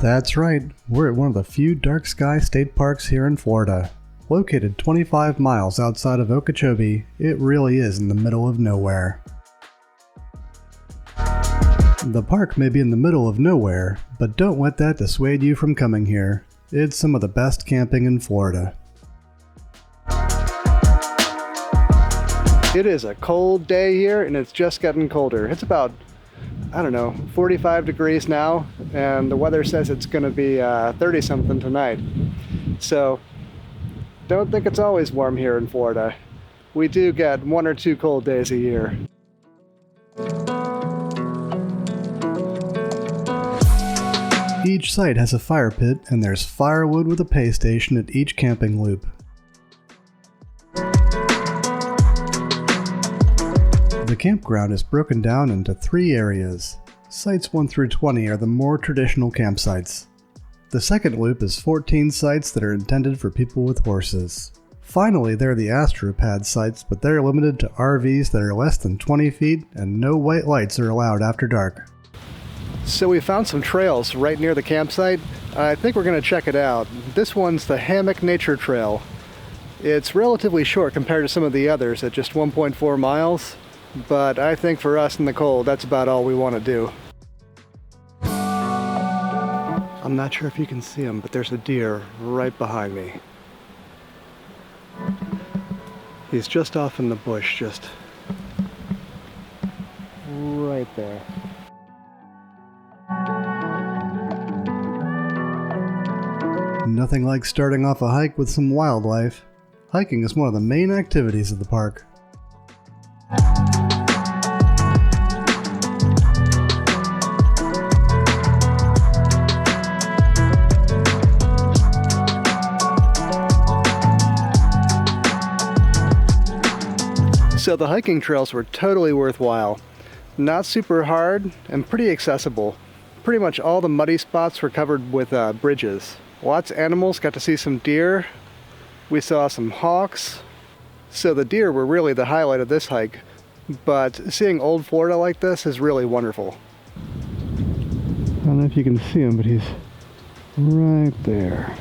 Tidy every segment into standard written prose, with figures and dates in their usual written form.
That's right, we're at one of the few dark sky state parks here in Florida. Located 25 miles outside of Okeechobee, it really is in the middle of nowhere. The park may be in the middle of nowhere, but don't let that dissuade you from coming here. It's some of the best camping in Florida. It is a cold day here and it's just getting colder. It's about, 45 degrees now, and the weather says it's going to be 30 something tonight. So don't think it's always warm here in Florida. We do get 1 or 2 cold days a year. Each site has a fire pit, and there's firewood with a pay station at each camping loop. The campground is broken down into 3 areas. Sites 1 through 20 are the more traditional campsites. The second loop is 14 sites that are intended for people with horses. Finally, there are the Astro Pad sites, but they're limited to RVs that are less than 20 feet, and no white lights are allowed after dark. So we found some trails right near the campsite. I think we're going to check it out. This one's the Hammock Nature Trail. It's relatively short compared to some of the others at just 1.4 miles, but I think for us in the cold, that's about all we want to do. I'm not sure if you can see him, but there's a deer right behind me. He's just off in the bush, just right there. Nothing like starting off a hike with some wildlife. Hiking is one of the main activities of the park. So the hiking trails were totally worthwhile. Not super hard and pretty accessible. Pretty much all the muddy spots were covered with bridges. Lots of animals, got to see some deer. We saw some hawks. So the deer were really the highlight of this hike. But seeing old Florida like this is really wonderful. I don't know if you can see him, but he's right there.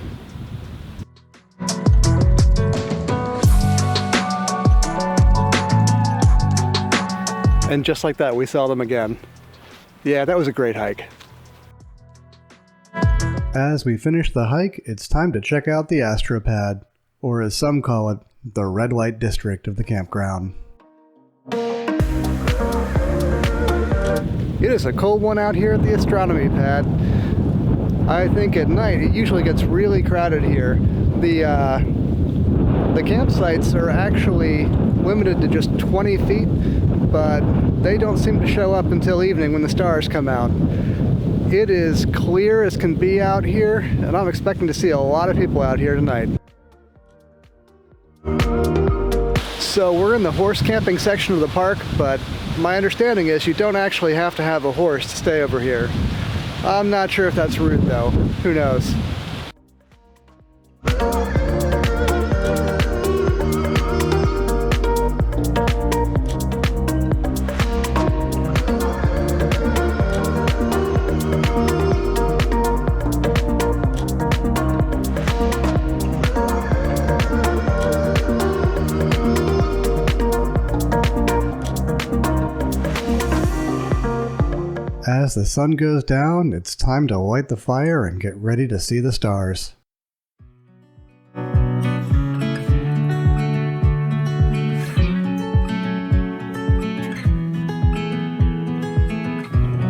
And just like that, we saw them again. Yeah, that was a great hike. As we finish the hike, it's time to check out the Astro Pad, or as some call it, the red light district of the campground. It is a cold one out here at the astronomy pad. I think at night it usually gets really crowded here. The campsites are actually limited to just 20 feet, but they don't seem to show up until evening when the stars come out. It is clear as can be out here, and I'm expecting to see a lot of people out here tonight. So we're in the horse camping section of the park, but my understanding is you don't actually have to have a horse to stay over here. I'm not sure if that's rude though. Who knows? As the sun goes down, it's time to light the fire and get ready to see the stars.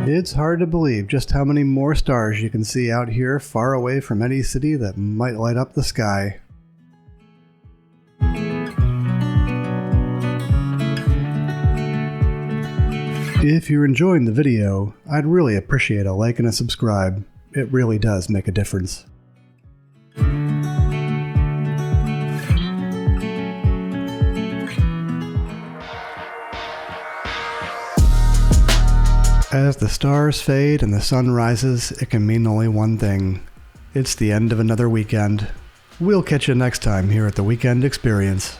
It's hard to believe just how many more stars you can see out here far away from any city that might light up the sky. If you're enjoying the video, I'd really appreciate a like and a subscribe. It really does make a difference. As the stars fade and the sun rises, it can mean only one thing. It's the end of another weekend. We'll catch you next time here at the Weekend Experience.